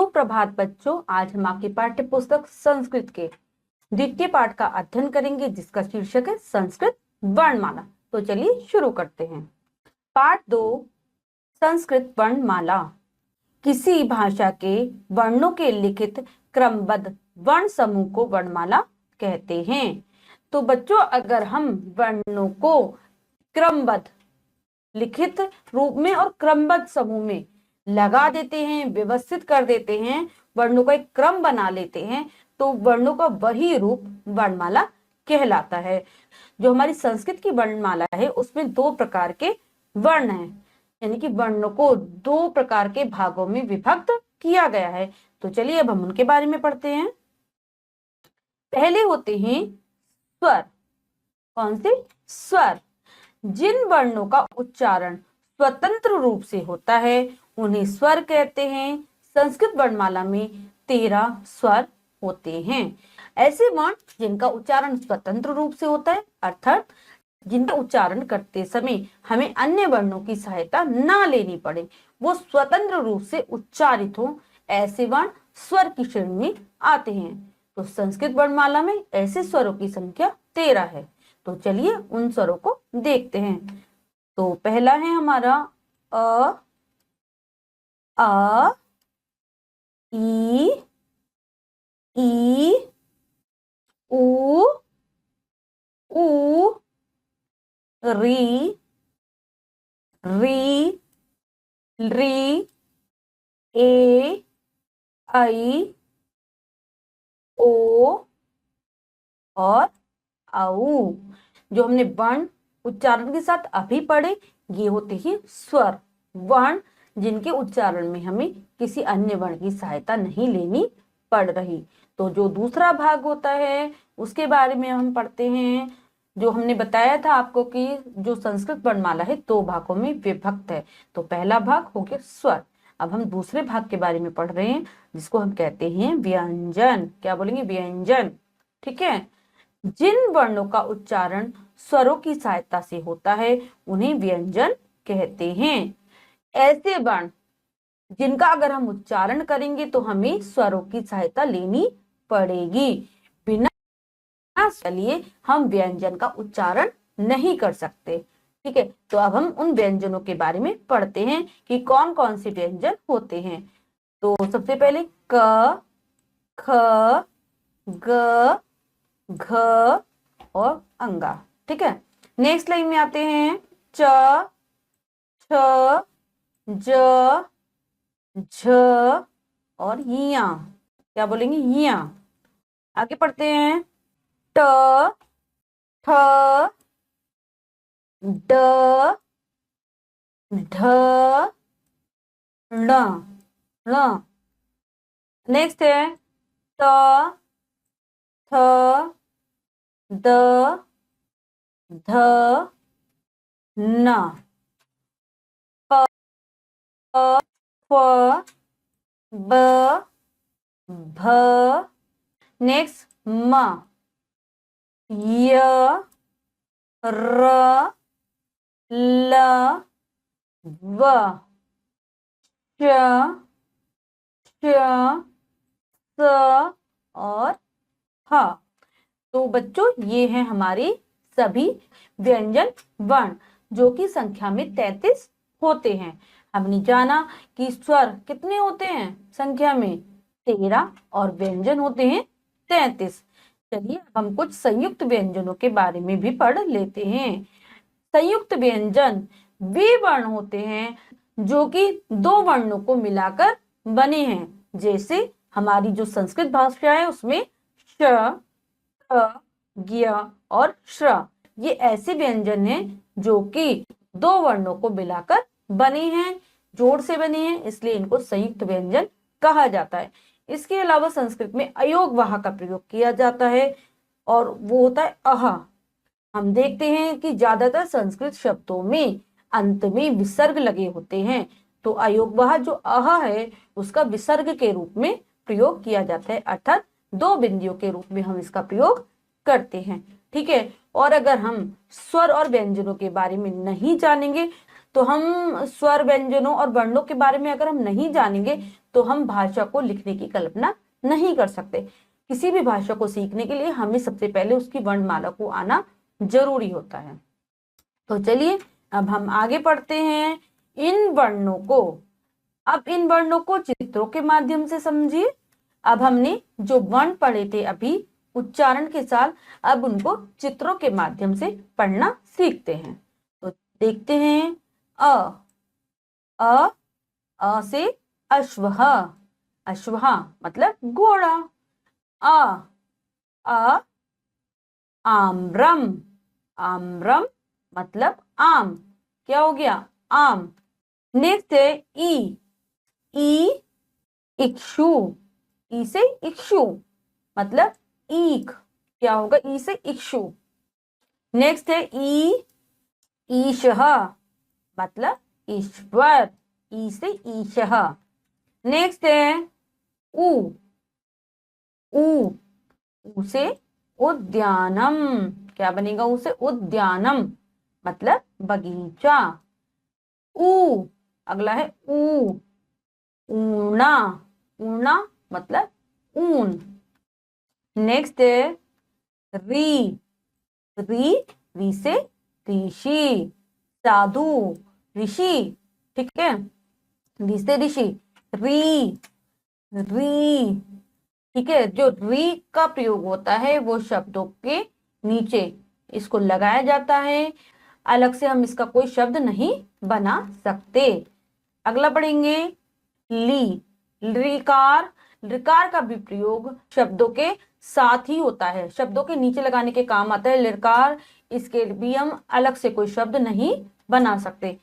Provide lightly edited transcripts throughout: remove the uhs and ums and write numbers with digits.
सुप्रभात बच्चों, आज हम आपकी पाठ्य पुस्तक संस्कृत के द्वितीय पाठ का अध्ययन करेंगे जिसका शीर्षक है संस्कृत वर्णमाला। तो चलिए शुरू करते हैं। पाठ 2, संस्कृत वर्णमाला। किसी भाषा के वर्णों के लिखित क्रमबद्ध वर्ण समूह को वर्णमाला कहते हैं। तो बच्चों, अगर हम वर्णों को क्रमबद्ध लिखित रूप में और क्रमबद्ध समूह में लगा देते हैं, व्यवस्थित कर देते हैं, वर्णों का एक क्रम बना लेते हैं, तो वर्णों का वही रूप वर्णमाला कहलाता है। जो हमारी संस्कृत की वर्णमाला है उसमें 2 प्रकार के वर्ण हैं, यानी कि वर्णों को 2 प्रकार के भागों में विभक्त किया गया है। तो चलिए अब हम उनके बारे में पढ़ते हैं। पहले होते हैं स्वर। कौन से? स्वर। जिन वर्णों का उच्चारण स्वतंत्र रूप से होता है उन्हें स्वर कहते हैं। संस्कृत वर्णमाला में 13 स्वर होते हैं। ऐसे वर्ण जिनका उच्चारण स्वतंत्र रूप से होता है, अर्थात जिनका उच्चारण करते समय हमें अन्य वर्णों की सहायता ना लेनी पड़े, वो स्वतंत्र रूप से उच्चारित हो, ऐसे वर्ण स्वर की श्रेणी में आते हैं। तो संस्कृत वर्णमाला में ऐसे स्वरों की संख्या 13 है। तो चलिए उन स्वरों को देखते हैं। तो पहला है हमारा अ, ई, उ, री, ए, आई, ओ और औ। जो हमने वर्ण उच्चारण के साथ अभी पढ़े, ये होते हैं स्वर, वर्ण जिनके उच्चारण में हमें किसी अन्य वर्ण की सहायता नहीं लेनी पड़ रही। तो जो दूसरा भाग होता है उसके बारे में हम पढ़ते हैं। जो हमने बताया था आपको कि जो संस्कृत वर्णमाला है 2 भागों में विभक्त है। तो पहला भाग हो गया स्वर। अब हम दूसरे भाग के बारे में पढ़ रहे हैं जिसको हम कहते हैं व्यंजन। क्या बोलेंगे? व्यंजन। ठीक है। जिन वर्णों का उच्चारण स्वरों की सहायता से होता है उन्हें व्यंजन कहते हैं। ऐसे वर्ण जिनका अगर हम उच्चारण करेंगे तो हमें स्वरों की सहायता लेनी पड़ेगी, बिना चलिए हम व्यंजन का उच्चारण नहीं कर सकते। ठीक है। तो अब हम उन व्यंजनों के बारे में पढ़ते हैं कि कौन कौन से व्यंजन होते हैं। तो सबसे पहले क, ख, ग, घ और अंगा। ठीक है। नेक्स्ट लाइन में आते हैं च, छ, ज, झ और या। क्या बोलेंगे? या। आगे पढ़ते हैं ट, ठ, ड, ढ, ण, ण। नेक्स्ट है त, थ, द, ध, न, प, फ, ब, भ। नेक्स्ट म, य, र, ल, व, श, श, स और ह। तो बच्चों, ये हैं हमारे सभी व्यंजन वर्ण जो कि संख्या में 33 होते हैं। हमने जाना कि स्वर कितने होते हैं संख्या में? 13 और व्यंजन होते हैं 33। चलिए अब हम कुछ संयुक्त व्यंजनों के बारे में भी पढ़ लेते हैं। संयुक्त व्यंजन वे वर्ण होते हैं जो कि 2 वर्णों को मिलाकर बने हैं। जैसे हमारी जो संस्कृत भाषा है उसमें श, ज्ञ और श्र, ये ऐसे व्यंजन हैं जो कि 2 वर्णों को मिलाकर बने हैं, जोड़ से बने हैं, इसलिए इनको संयुक्त व्यंजन कहा जाता है। इसके अलावा संस्कृत में अयोगवाह का प्रयोग किया जाता है और वो होता है अह। हम देखते हैं कि ज्यादातर संस्कृत शब्दों में अंत में विसर्ग लगे होते हैं, तो अयोगवाह जो अह है उसका विसर्ग के रूप में प्रयोग किया जाता है, अर्थात 2 बिंदियों के रूप में हम इसका प्रयोग करते हैं। ठीक है। और अगर हम स्वर और व्यंजनों के बारे में नहीं जानेंगे तो हम स्वर व्यंजनों और वर्णों के बारे में अगर हम नहीं जानेंगे तो हम भाषा को लिखने की कल्पना नहीं कर सकते। किसी भी भाषा को सीखने के लिए हमें सबसे पहले उसकी वर्णमाला को आना जरूरी होता है। तो चलिए अब हम आगे पढ़ते हैं इन वर्णों को। अब इन वर्णों को चित्रों के माध्यम से समझिए। अब हमने जो वर्ण पढ़े थे अभी उच्चारण के साथ, अब उनको चित्रों के माध्यम से पढ़ना सीखते हैं। तो देखते हैं अ अ से अश्वः, अश्वः मतलब घोड़ा। अ अ आम्रम, आम्रम मतलब आम। क्या हो गया? आम। नेक्स्ट है ई इक्षु, ई से इक्षु मतलब ईख। क्या होगा? ई से इक्षु। नेक्स्ट है ईशः मतलब ईश्वर, ई से ईशः। नेक्स्ट है उ उ से उद्यानम। क्या बनेगा? उ से उद्यानम मतलब बगीचा। ऊ अगला है ऊना, ऊना मतलब ऊन। नेक्स्ट है री री से ऋषि, साधु, ऋषि। ठीक है, री से ऋषि। री ठीक है, जो री का प्रयोग होता है वो शब्दों के नीचे इसको लगाया जाता है, अलग से हम इसका कोई शब्द नहीं बना सकते। अगला पढ़ेंगे ली, ऋकार। ऋकार का भी प्रयोग शब्दों के साथ ही होता है, शब्दों के नीचे लगाने के काम आता है ऋकार। इसके भी हम अलग से कोई शब्द नहीं बना सकते।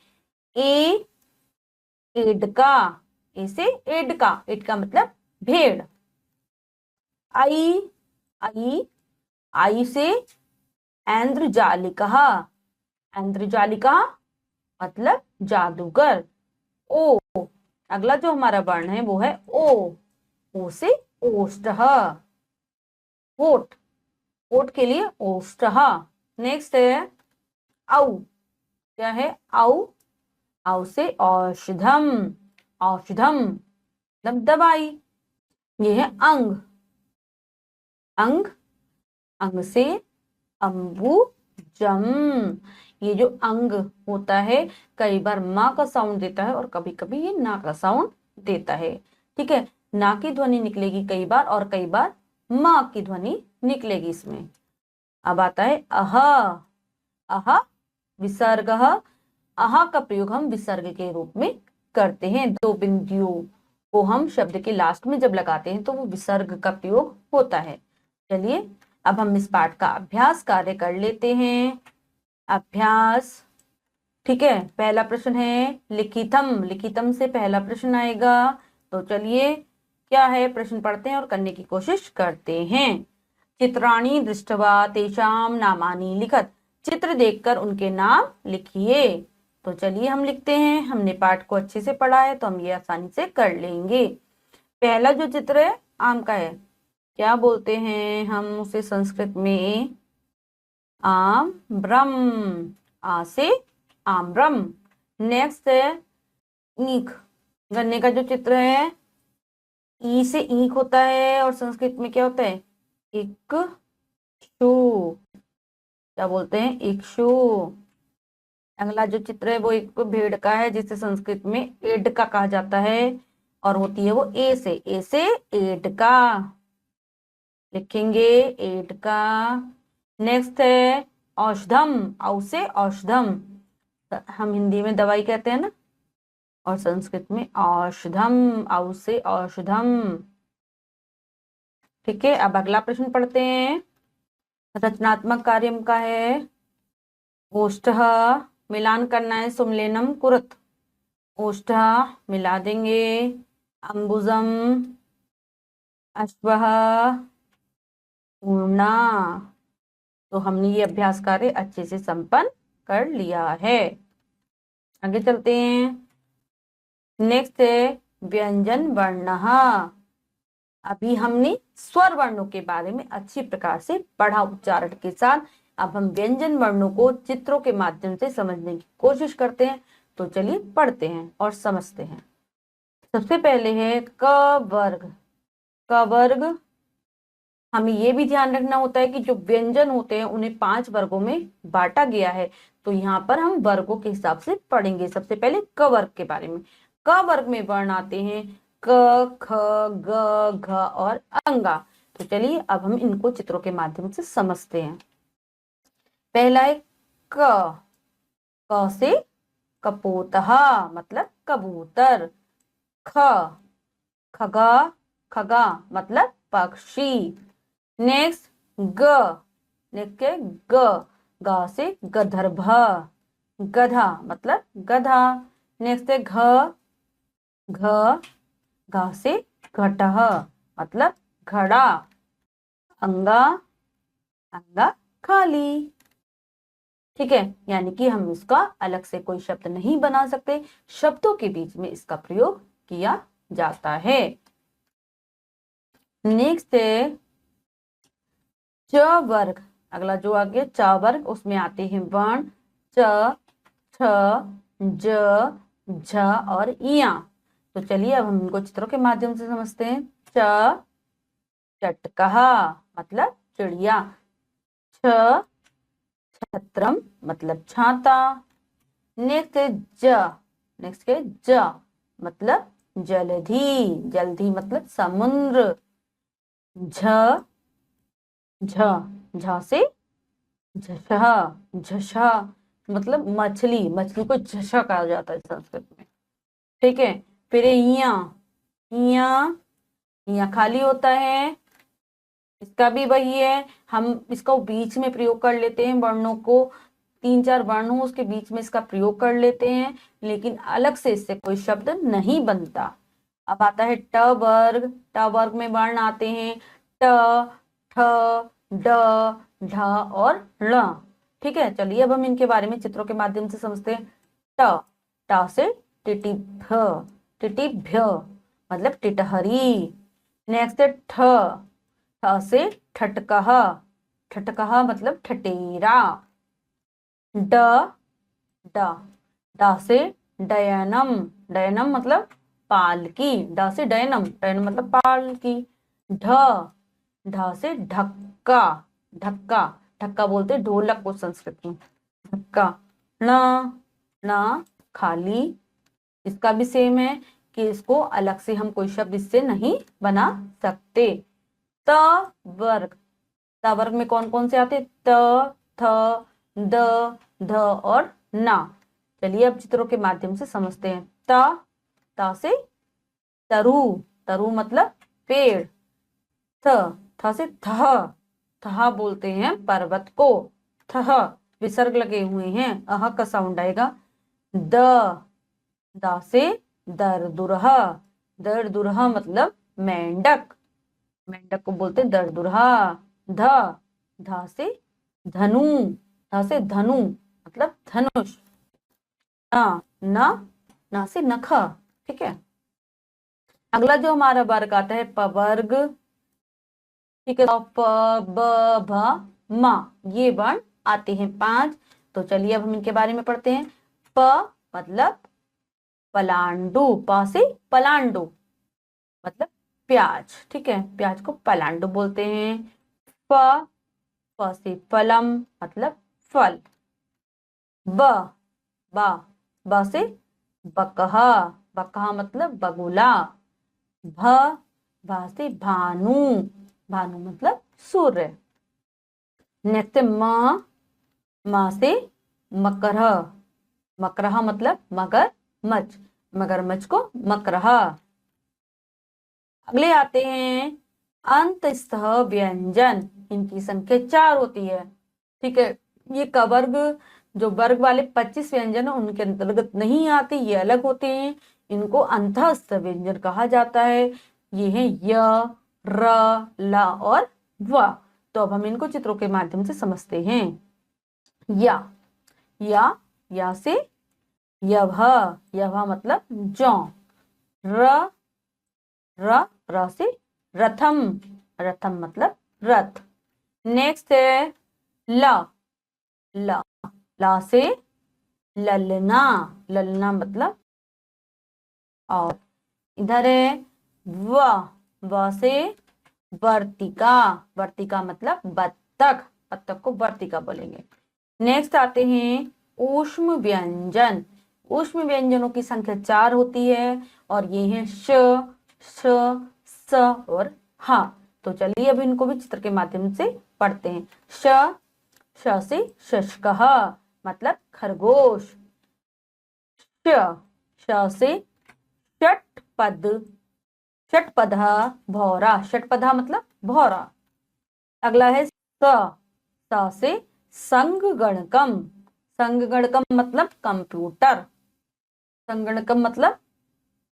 एडका, ए से एडका, एडका मतलब भेड़। आई आई से ऐन्द्रजालिकः, ऐन्द्रजालिकः मतलब जादूगर। ओ अगला जो हमारा वर्ण है वो है ओ से ओष्ठः, ओट, ओट के लिए ओष्ठः। नेक्स्ट है औ। क्या है? औ से औषधम, औषधम मतलब दवाई। ये है अंग, अंग से अंबुजम। ये जो अंग होता है कई बार माँ का साउंड देता है और कभी कभी ये ना का साउंड देता है। ठीक है, ना की ध्वनि निकलेगी कई बार और कई बार माँ की ध्वनि निकलेगी इसमें। अब आता है अह, अह विसर्ग। अह का प्रयोग हम विसर्ग के रूप में करते हैं। दो बिंदुओं को हम शब्द के लास्ट में जब लगाते हैं तो वो विसर्ग का प्रयोग होता है। चलिए अब हम इस पाठ का अभ्यास कार्य कर लेते हैं। अभ्यास, ठीक है, पहला प्रश्न है लिखितम। लिखितम से पहला प्रश्न आएगा। तो चलिए क्या है प्रश्न पढ़ते हैं और करने की कोशिश करते हैं। चित्राणि दृष्ट्वा तेषां नामानि लिखत। चित्र देखकर उनके नाम लिखिए। तो चलिए हम लिखते हैं। हमने पाठ को अच्छे से पढ़ा है तो हम ये आसानी से कर लेंगे। पहला जो चित्र है आम का है। क्या बोलते हैं हम उसे संस्कृत में? आम्रम, आ से आम्रम। नेक्स्ट है ईख। गन्ने का जो चित्र है ई से ईख होता है और संस्कृत में क्या होता है? इक्षु। क्या बोलते हैं? इक्षु। अगला जो चित्र है वो एक भेड़ का है जिसे संस्कृत में एडका कहा जाता है और होती है वो ए से एडका लिखेंगे, एडका। नेक्स्ट है औषधम, औ से औषधम। हम हिंदी में दवाई कहते हैं ना, और संस्कृत में औषधम, औ से औषधम। ठीक है, अब अगला प्रश्न पढ़ते हैं। रचनात्मक कार्य का है ओष्ठः, मिलान करना है सुमलेनम कुरुत। ओष्ठः मिला देंगे, अंबुजम, अश्वः, ऊर्णा। तो हमने ये अभ्यास कार्य अच्छे से संपन्न कर लिया है। आगे चलते हैं। नेक्स्ट है व्यंजन वर्णः। अभी हमने स्वर वर्णों के बारे में अच्छी प्रकार से पढ़ा उच्चारण के साथ। अब हम व्यंजन वर्णों को चित्रों के माध्यम से समझने की कोशिश करते हैं। तो चलिए पढ़ते हैं और समझते हैं। सबसे पहले है क वर्ग। क वर्ग, हमें ये भी ध्यान रखना होता है कि जो व्यंजन होते हैं उन्हें 5 वर्गों में बांटा गया है, तो यहाँ पर हम वर्गों के हिसाब से पढ़ेंगे। सबसे पहले क वर्ग के बारे में। क वर्ग में वर्ण आते हैं क, ख, ग, घ और अंगा। तो चलिए अब हम इनको चित्रों के माध्यम से समझते हैं। पहला है क। क से कपोतहा मतलब कबूतर। ख, खगा, खगा मतलब पक्षी। नेक्स्ट ग। नेक्स्ट है ग। ग से गधर्भ, गधा मतलब गधा। नेक्स्ट है घ। घ, घ से घटः मतलब घड़ा। अंगा, अंगा खाली। ठीक है, यानी कि हम इसका अलग से कोई शब्द नहीं बना सकते, शब्दों के बीच में इसका प्रयोग किया जाता है। नेक्स्ट है च वर्ग। अगला जो आ गया च वर्ग, उसमें आते हैं वर्ण च, छ, ज, झ और इया। तो चलिए अब हम इनको चित्रों के माध्यम से समझते हैं। च, चटकहा मतलब चिड़िया। छ, छत्रम मतलब छाता। नेक्स्ट है ज। नेक्स्ट है ज मतलब जलधि, जलधि मतलब समुद्र। झ, झ, झ से झषः, झषः मतलब मछली, मछली को झषा कहा जाता है संस्कृत में। ठीक है, फिर इया। इया, इया खाली होता है, इसका भी वही है, हम इसको बीच में प्रयोग कर लेते हैं वर्णों को। 3-4 वर्ण हो उसके बीच में इसका प्रयोग कर लेते हैं, लेकिन अलग से इससे कोई शब्द नहीं बनता। अब आता है ट वर्ग। ट वर्ग में वर्ण आते हैं ट, ठ, ड, ढ और ण। ठीक है, चलिए अब हम इनके बारे में चित्रों के माध्यम से समझते हैं। ट, ट से टिटिभ्य, टिटिभ्य मतलब टिटहरी। नेक्स्ट है ठ। ठ से ठटकह, ठटकह मतलब ठटेरा। ड, ड, ड से डयनम, डयनम मतलब पालकी। ड से डयनम, डयनम मतलब पालकी। ढ, ढ से ढक्का, ढक्का, ढक्का बोलते ढोलक को संस्कृत में, ढक्का। न, न खाली, इसका भी सेम है कि इसको अलग से हम कोई शब्द इससे नहीं बना सकते। त वर्ग। त वर्ग में कौन कौन से आते? त, थ, द, ध और ना। चलिए अब चित्रों के माध्यम से समझते हैं। त, त से तरु, तरु मतलब पेड़। थ, थ से थह, थह बोलते हैं पर्वत को। थह विसर्ग लगे हुए हैं, अह का साउंड आएगा। द, द से दरदुरह, दरदुरह मतलब मेंढक, मेंढक को बोलते हैं दरदुरहा। ध, ध से धनु, ध से धनु मतलब धनुष। न, न से नख। ठीक है, अगला जो हमारा वर्ग आता है प वर्ग। ठीक है, प, ब, भ, म, ये वर्ण आते हैं 5। तो चलिए अब हम इनके बारे में पढ़ते हैं। प मतलब पलांडु, प से पलांडु मतलब प्याज। ठीक है, प्याज को पलांडु बोलते हैं। फ, फ से फलम मतलब फल। ब, ब, ब से बकहा, बकहा मतलब बगुला। भ, भ से भानु, भानु मतलब सूर्य। नेक्स्ट म, म से मकरह, मकरह मतलब मगर मच्छ, मगरमच्छ को मकरह। अगले आते हैं अंतस्थ व्यंजन, इनकी संख्या 4 होती है। ठीक है, ये कवर्ग जो वर्ग वाले 25 व्यंजन है उनके अंतर्गत नहीं आते, ये अलग होते हैं, इनको अंतस्थ व्यंजन कहा जाता है। ये है य, र, ल और व। तो अब हम इनको चित्रों के माध्यम से समझते हैं। या, या, या से यभ, यभ मतलब जौ। र, र, र से रथम, रथम मतलब रथ। नेक्स्ट है ल, ल, ला से ललना, ललना मतलब और। इधर है व से वर्तिका, वर्तिका मतलब बत्तख, बत्तख को वर्तिका बोलेंगे। नेक्स्ट आते हैं ऊष्म व्यंजन। ऊष्म व्यंजनों की संख्या 4 होती है और ये हैं श, स और हा। तो चलिए अब इनको भी चित्र के माध्यम से पढ़ते हैं। श से शशकः मतलब खरगोश। श से षटपद, षटपदः भौरा, षटपदः मतलब भौरा। अगला है स से संगणकम, संगणकम मतलब कंप्यूटर, संगणकम मतलब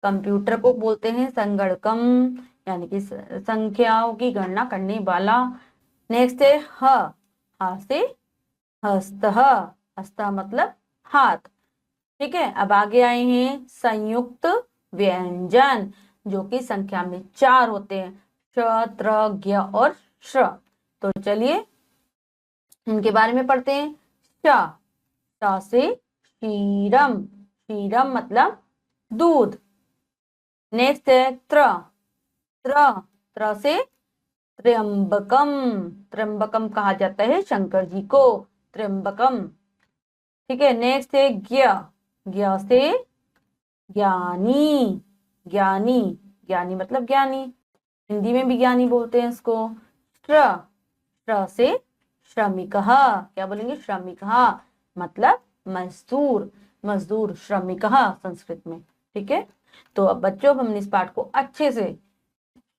कंप्यूटर को बोलते हैं संगणकम, यानी कि संख्याओं की गणना करने वाला। नेक्स्ट है ह से हस्तः, हस्तः मतलब हाथ। ठीक है, अब आगे आए हैं संयुक्त व्यंजन जो कि संख्या में 4 होते हैं, श, त्र, ज्ञ और श्र। तो चलिए इनके बारे में पढ़ते हैं। श से क्षीरम, क्षीरम मतलब दूध। नेक्स्ट है त्र, त्र से त्र्यंबकम, त्र्यंबकम कहा जाता है शंकर जी को, त्र्यंबकम। ठीक है, नेक्स्ट है ज्ञ, ज्ञ से ज्ञानी, ज्ञानी, ज्ञानी मतलब ज्ञानी, हिंदी में भी ज्ञानी बोलते हैं इसको। श्र से श्रमिकः, क्या बोलेंगे, श्रमिकः मतलब मजदूर, मजदूर श्रमिकः संस्कृत में। ठीक है, तो अब बच्चों हमने इस पाठ को अच्छे से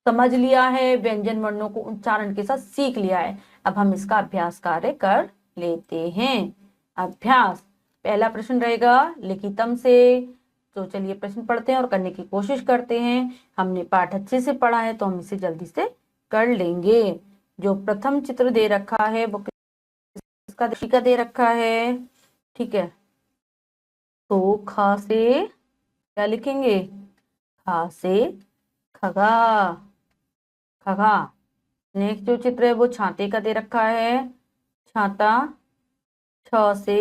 समझ लिया है, व्यंजन वर्णों को उच्चारण के साथ सीख लिया है। अब हम इसका अभ्यास कार्य कर लेते हैं। अभ्यास, पहला प्रश्न रहेगा लिखितम से। तो चलिए प्रश्न पढ़ते हैं और करने की कोशिश करते हैं। हमने पाठ अच्छे से पढ़ा है तो हम इसे जल्दी से कर लेंगे। जो प्रथम चित्र दे रखा है वो किसका का दे रखा है। ठीक है, तो ख से क्या लिखेंगे, खा से खगा, खगा। नेक्स्ट जो चित्र है वो छाते का दे रखा है, छाता। छ से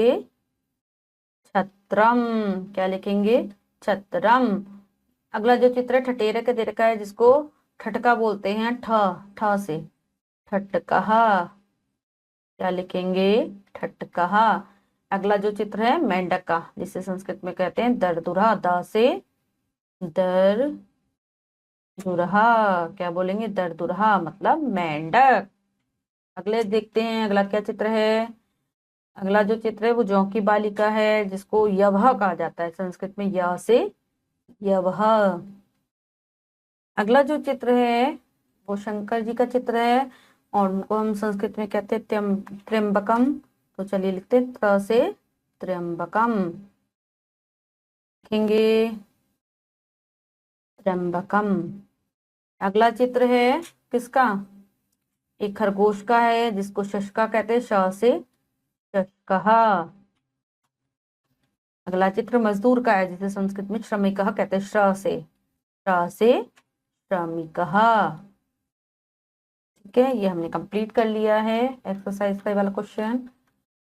छत्रम, क्या लिखेंगे, छत्रम। अगला जो चित्र है ठठेरे का दे रखा है जिसको ठटका बोलते हैं, ठ से ठटकः, क्या लिखेंगे, ठटकः। अगला जो चित्र है मेंढक का जिसे संस्कृत में कहते हैं दरदुरा, द से दर दुरहा, क्या बोलेंगे, दरदुरहा मतलब मेंढक। अगले देखते हैं अगला क्या चित्र है। अगला जो चित्र है वो जौ की बालिका है जिसको यवह कहा जाता है संस्कृत में, य से यवह। अगला जो चित्र है वो शंकर जी का चित्र है और उनको हम संस्कृत में कहते हैं त्र्यंबकम। तो चलिए लिखते हैं त्र से त्र्यंबकम, लिखेंगे त्र्यंबकम। अगला चित्र है किसका, एक खरगोश का है जिसको शशका कहते हैं, श से शशकः। अगला चित्र मजदूर का है जिसे संस्कृत में श्रमिकः कहते हैं, श्र से श्रमिकः। ठीक है, ये हमने कंप्लीट कर लिया है एक्सरसाइज का वाला क्वेश्चन।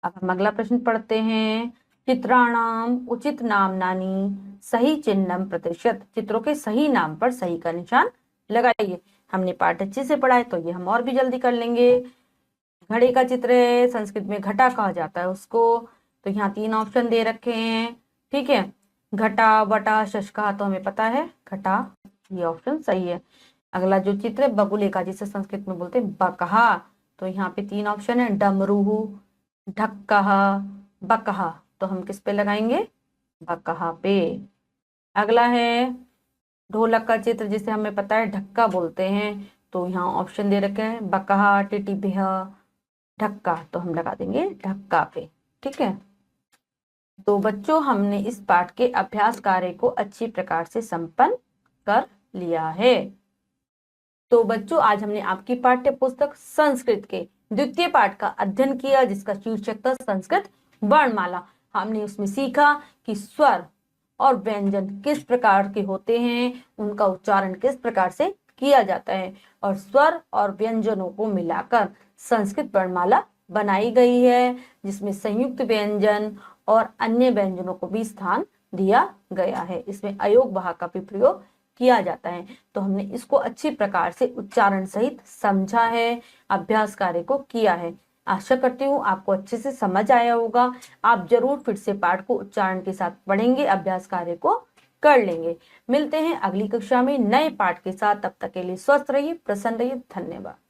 अब हम अगला प्रश्न पढ़ते हैं। चित्राणाम उचित नामनानि सही चिन्हम प्रतिशत, चित्रों के सही नाम पर सही का निशान लगाइए। हमने पाठ अच्छे से पढ़ा है तो ये हम और भी जल्दी कर लेंगे। घड़े का चित्र है, संस्कृत में घटा कहा जाता है उसको। तो यहाँ 3 ऑप्शन दे रखे हैं। ठीक है, घटा, वटा, शशका, तो हमें पता है घटा, ये ऑप्शन सही है। अगला जो चित्र है बगुले का जिसे संस्कृत में बोलते हैं बकहा, तो यहाँ पे 3 ऑप्शन है, डमरूहु, ढक्कहा, बकहा। तो हम किस पे लगाएंगे, बकहा पे। अगला है ढोलक का चित्र जिसे हमें पता है ढक्का बोलते हैं। तो यहाँ ऑप्शन दे रखे हैं बकहा, टिटिभिह, ढक्का, तो हम लगा देंगे ढक्का पे। ठीक है, तो बच्चों हमने इस पाठ के अभ्यास कार्य को अच्छी प्रकार से संपन्न कर लिया है। तो बच्चों आज हमने आपकी पाठ्य पुस्तक संस्कृत के द्वितीय पाठ का अध्ययन किया जिसका शीर्षक था संस्कृत वर्णमाला। हमने उसमें सीखा कि स्वर और व्यंजन किस प्रकार के होते हैं, उनका उच्चारण किस प्रकार से किया जाता है और स्वर और व्यंजनों को मिलाकर संस्कृत वर्णमाला बनाई गई है जिसमें संयुक्त व्यंजन और अन्य व्यंजनों को भी स्थान दिया गया है। इसमें अयोग वाह का भी प्रयोग किया जाता है। तो हमने इसको अच्छी प्रकार से उच्चारण सहित समझा है, अभ्यास कार्य को किया है। आशा करती हूँ आपको अच्छे से समझ आया होगा। आप जरूर फिर से पाठ को उच्चारण के साथ पढ़ेंगे, अभ्यास कार्य को कर लेंगे। मिलते हैं अगली कक्षा में नए पाठ के साथ। तब तक के लिए स्वस्थ रहिए, प्रसन्न रहिए। धन्यवाद।